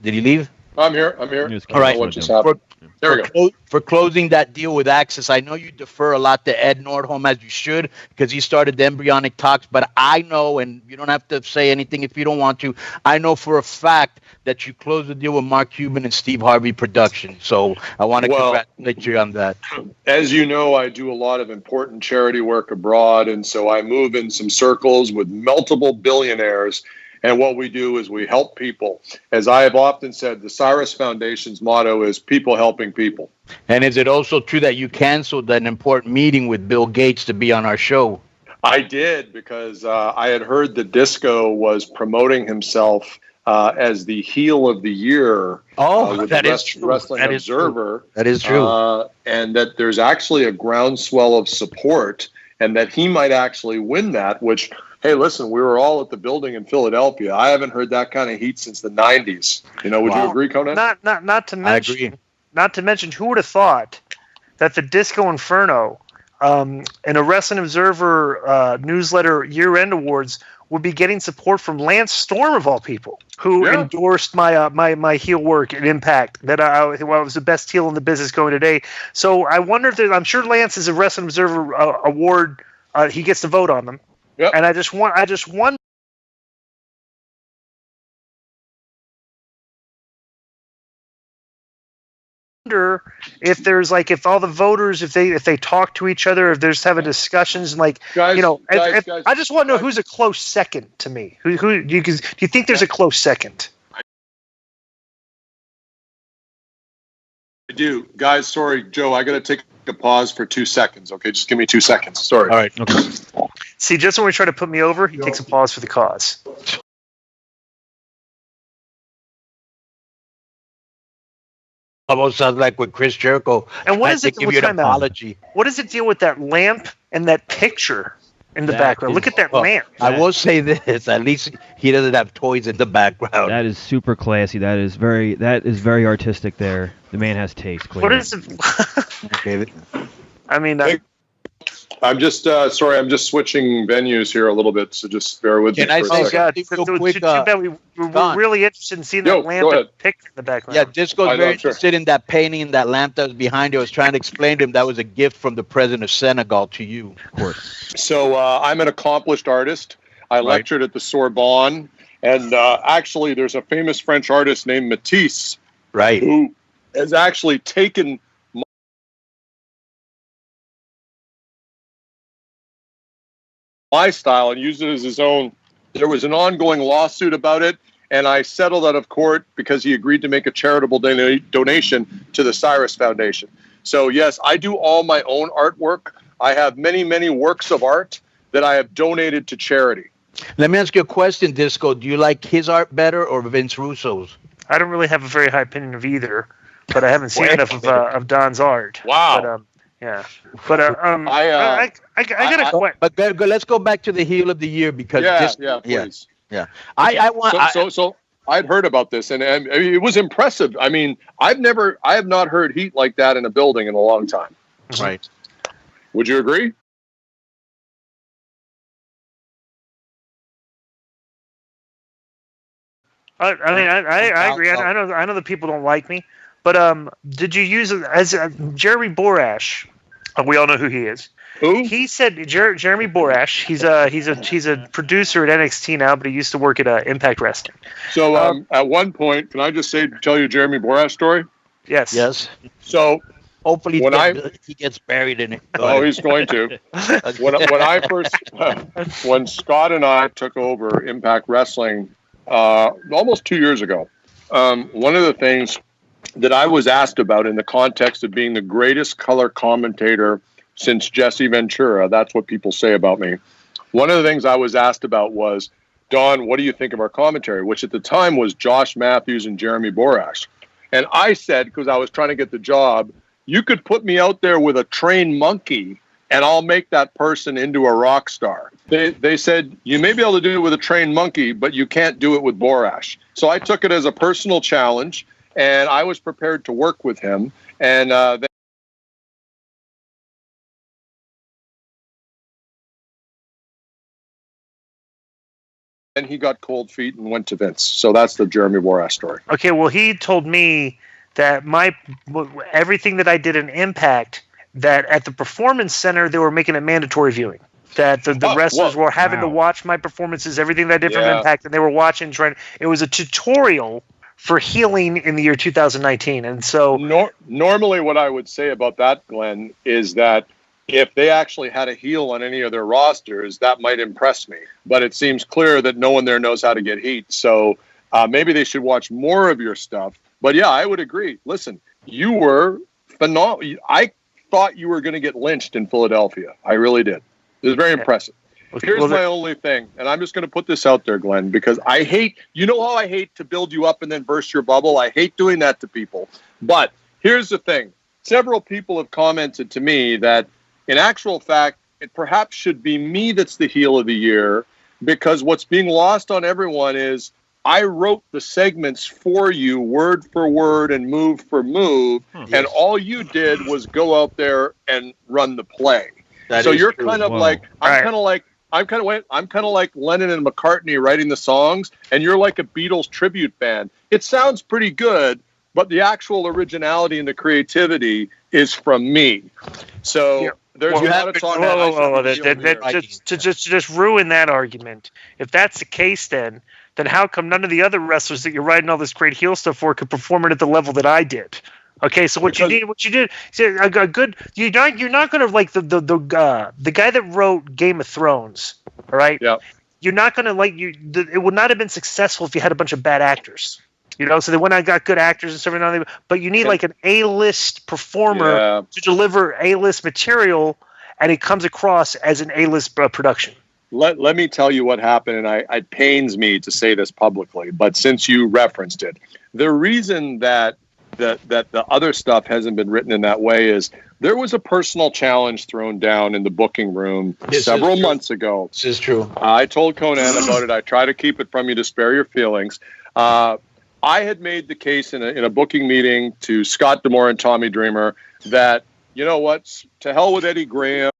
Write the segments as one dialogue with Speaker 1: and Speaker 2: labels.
Speaker 1: Did he leave?
Speaker 2: I'm here.
Speaker 1: All right.
Speaker 2: What just happened? There we go.
Speaker 1: For closing that deal with Access, I know you defer a lot to Ed Nordholm, as you should, because he started the embryonic talks. But I know, and you don't have to say anything if you don't want to, I know for a fact that you closed the deal with Mark Cuban and Steve Harvey Productions. So I want to congratulate you on that.
Speaker 2: As you know, I do a lot of important charity work abroad, and so I move in some circles with multiple billionaires. And what we do is we help people. As I have often said, the Cyrus Foundation's motto is people helping people.
Speaker 1: And is it also true that you canceled an important meeting with Bill Gates to be on our show?
Speaker 2: I did, because I had heard that Disco was promoting himself as the heel of the year. With
Speaker 1: that
Speaker 2: the
Speaker 1: is true.
Speaker 2: Wrestling Observer.
Speaker 1: That is true.
Speaker 2: And that there's actually a groundswell of support, and that he might actually win that, which... Hey, listen, we were all at the building in Philadelphia. I haven't heard that kind of heat since the 90s. Would you agree, Conan?
Speaker 3: Not to mention,
Speaker 1: I agree.
Speaker 3: Not to mention, who would have thought that the Disco Inferno and a Wrestling Observer newsletter year-end awards would be getting support from Lance Storm, of all people, who endorsed my heel work at Impact, that I was the best heel in the business going today. So I wonder if I'm sure Lance is a Wrestling Observer award. He gets to vote on them.
Speaker 2: Yep.
Speaker 3: And I just wonder if there's if all the voters, if they talk to each other, if they're just having discussions, and
Speaker 2: guys,
Speaker 3: I just want to know who's a close second to me. Who do you think there's a close second?
Speaker 2: I do, guys. Sorry, Joe. I got to take a pause for 2 seconds. Okay, just give me 2 seconds. Sorry.
Speaker 1: All right. Okay.
Speaker 3: See, just when we try to put me over, he takes a pause for the cause.
Speaker 1: Almost sounds like with Chris Jericho.
Speaker 3: And what is it?
Speaker 1: Give you an apology.
Speaker 3: What does it deal with that lamp and that picture in the background? Look at that lamp.
Speaker 1: I will say this: at least he doesn't have toys in the background.
Speaker 4: That is super classy. That is very artistic. There, the man has taste. Clearly.
Speaker 3: What is it?
Speaker 1: Okay.
Speaker 3: I mean,
Speaker 2: I'm just sorry. I'm just switching venues here a little bit, so just bear with me.
Speaker 1: Can I
Speaker 2: for a
Speaker 1: say
Speaker 2: second.
Speaker 1: something real quick?
Speaker 3: We're really interested in seeing that lamp and picture in the background.
Speaker 1: Yeah, Disco's very interested in that painting and that lamp that was behind you. I was trying to explain to him that was a gift from the president of Senegal to you.
Speaker 4: Of course.
Speaker 2: So I'm an accomplished artist. I lectured at the Sorbonne, and actually, there's a famous French artist named Matisse, who has actually taken my style and used it as his own. There was an ongoing lawsuit about it, and I settled out of court because he agreed to make a charitable donation to the Cyrus Foundation. So yes, I do all my own artwork. I have many, many works of art that I have donated to charity.
Speaker 1: Let me ask you a question, Disco. Do you like his art better or Vince Russo's?
Speaker 3: I don't really have a very high opinion of either, but I haven't seen enough of Don's art.
Speaker 2: Wow.
Speaker 3: But, yeah, but I got a question.
Speaker 1: But let's go back to the heel of the year because
Speaker 2: please.
Speaker 1: Yeah. I want.
Speaker 2: So I'd heard about this, and it was impressive. I mean, I have not heard heat like that in a building in a long time.
Speaker 1: Right.
Speaker 2: Would you agree?
Speaker 3: I agree. I know that people don't like me, but did you use it as Jeremy Borash? We all know who he is.
Speaker 2: Who?
Speaker 3: He said Jeremy Borash. He's a producer at NXT now, but he used to work at Impact Wrestling.
Speaker 2: So at one point, can I just tell you Jeremy Borash story?
Speaker 3: Yes.
Speaker 1: Yes.
Speaker 2: So
Speaker 1: hopefully he gets buried in it.
Speaker 2: He's going to. When Scott and I took over Impact Wrestling almost 2 years ago, one of the things that I was asked about in the context of being the greatest color commentator since Jesse Ventura, that's what people say about me. One of the things I was asked about was, Don, what do you think of our commentary? Which at the time was Josh Matthews and Jeremy Borash. And I said, because I was trying to get the job, you could put me out there with a trained monkey and I'll make that person into a rock star. They said, you may be able to do it with a trained monkey, but you can't do it with Borash. So I took it as a personal challenge, and I was prepared to work with him. And then he got cold feet and went to Vince. So that's the Jeremy Borash story.
Speaker 3: Okay, well, he told me that everything that I did in Impact, that at the Performance Center they were making it mandatory viewing. That the wrestlers were having to watch my performances, everything that I did from Impact, and they were watching. It was a tutorial for healing in the year 2019, and so
Speaker 2: normally what I would say about that, Glenn, is that if they actually had a heel on any of their rosters, that might impress me. But it seems clear that no one there knows how to get heat. So maybe they should watch more of your stuff. But yeah, I would agree. Listen, you were phenomenal. I thought you were going to get lynched in Philadelphia. I really did. It was very impressive. Here's my only thing, and I'm just going to put this out there, Glenn, because I hate, you know how I hate to build you up and then burst your bubble? I hate doing that to people. But here's the thing. Several people have commented to me that in actual fact, it perhaps should be me that's the heel of the year, because what's being lost on everyone is I wrote the segments for you word for word and move for move, and all you did was go out there and run the play. So you're kind of like I'm kind of like Lennon and McCartney writing the songs, and you're like a Beatles tribute band. It sounds pretty good, but the actual originality and the creativity is from me. So there's a lot of talk.
Speaker 3: To just ruin that argument. If that's the case, then how come none of the other wrestlers that you're writing all this great heel stuff for could perform it at the level that I did? Okay, so what you did, a good. You're not going to like the guy that wrote Game of Thrones. All right.
Speaker 2: Yeah.
Speaker 3: You're not going to it would not have been successful if you had a bunch of bad actors. So they went out and got good actors and stuff, but you need like an A-list performer to deliver A-list material, and it comes across as an A-list production.
Speaker 2: Let me tell you what happened, and it pains me to say this publicly, but since you referenced it, the reason that the other stuff hasn't been written in that way is there was a personal challenge thrown down in the booking room several months ago.
Speaker 1: This is true.
Speaker 2: I told Conan about it. I try to keep it from you to spare your feelings. I had made the case in a booking meeting to Scott D'Amore and Tommy Dreamer that, you know what, to hell with Eddie Graham.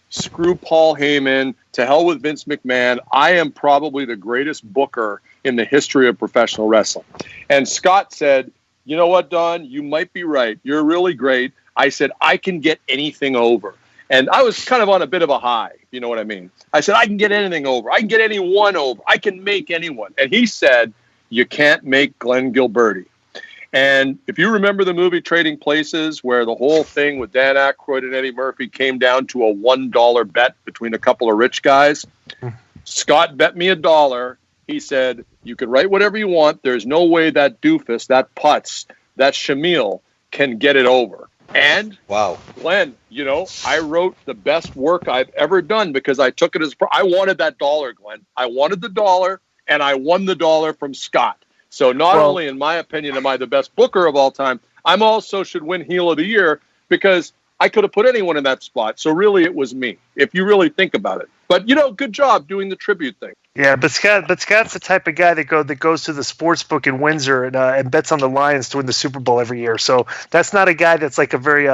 Speaker 2: Screw Paul Heyman, to hell with Vince McMahon. I am probably the greatest booker in the history of professional wrestling. And Scott said, you know what, Don, you might be right. You're really great. I said, I can get anything over. And I was kind of on a bit of a high, you know what I mean? I said, I can get anything over. I can get anyone over. I can make anyone. And he said, you can't make Glenn Gilberti. And if you remember the movie Trading Places, where the whole thing with Dan Aykroyd and Eddie Murphy came down to a $1 bet between a couple of rich guys, Scott bet me $1. He said, you can write whatever you want. There's no way that doofus, that putz, that Shamil can get it over. And, wow, Glenn, I wrote the best work I've ever done because I took it as I wanted that $1, Glenn. I wanted the $1, and I won the $1 from Scott. So not only, in my opinion, am I the best booker of all time, I'm also should win heel of the year because I could have put anyone in that spot. So really, it was me, if you really think about it. But, good job doing the tribute thing.
Speaker 3: Yeah, but Scott's the type of guy that goes to the sports book in Windsor and bets on the Lions to win the Super Bowl every year. So that's not a guy that's like a very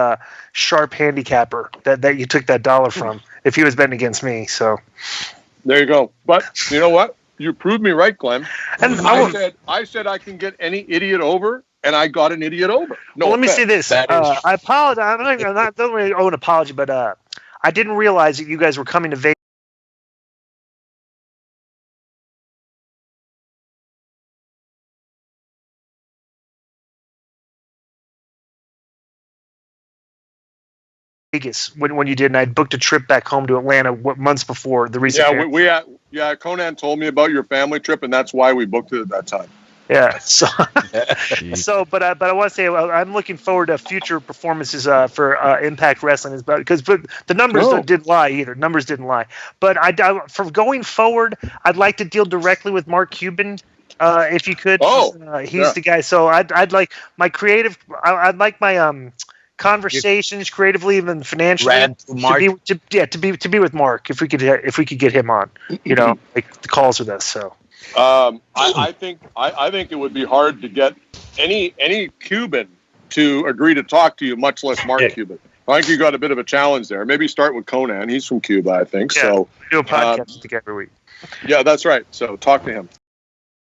Speaker 3: sharp handicapper that you took that $1 from if he was betting against me. So
Speaker 2: there you go. But you know what? You proved me right, Glenn. And I said I can get any idiot over, and I got an idiot over. No,
Speaker 3: well, let me say this. I apologize. I don't really owe an apology, but I didn't realize that you guys were coming to Vegas. When you did, and I'd booked a trip back home to Atlanta months before the recent.
Speaker 2: Yeah, Conan told me about your family trip, and that's why we booked it at that time.
Speaker 3: Yeah. But I want to say I'm looking forward to future performances for Impact Wrestling, because the numbers didn't lie either. Numbers didn't lie. But for going forward, I'd like to deal directly with Mark Cuban. If you could, he's the guy. So I'd like my creative. I'd like my conversations creatively, even financially, to be with Mark if we could get him on. Like the calls with us. So
Speaker 2: I think it would be hard to get any Cuban to agree to talk to you, much less Mark Cuban. I think you got a bit of a challenge there. Maybe start with Conan. He's from Cuba, I think.
Speaker 3: Yeah,
Speaker 2: so
Speaker 3: we do a podcast together every week.
Speaker 2: Yeah, that's right. So talk to him.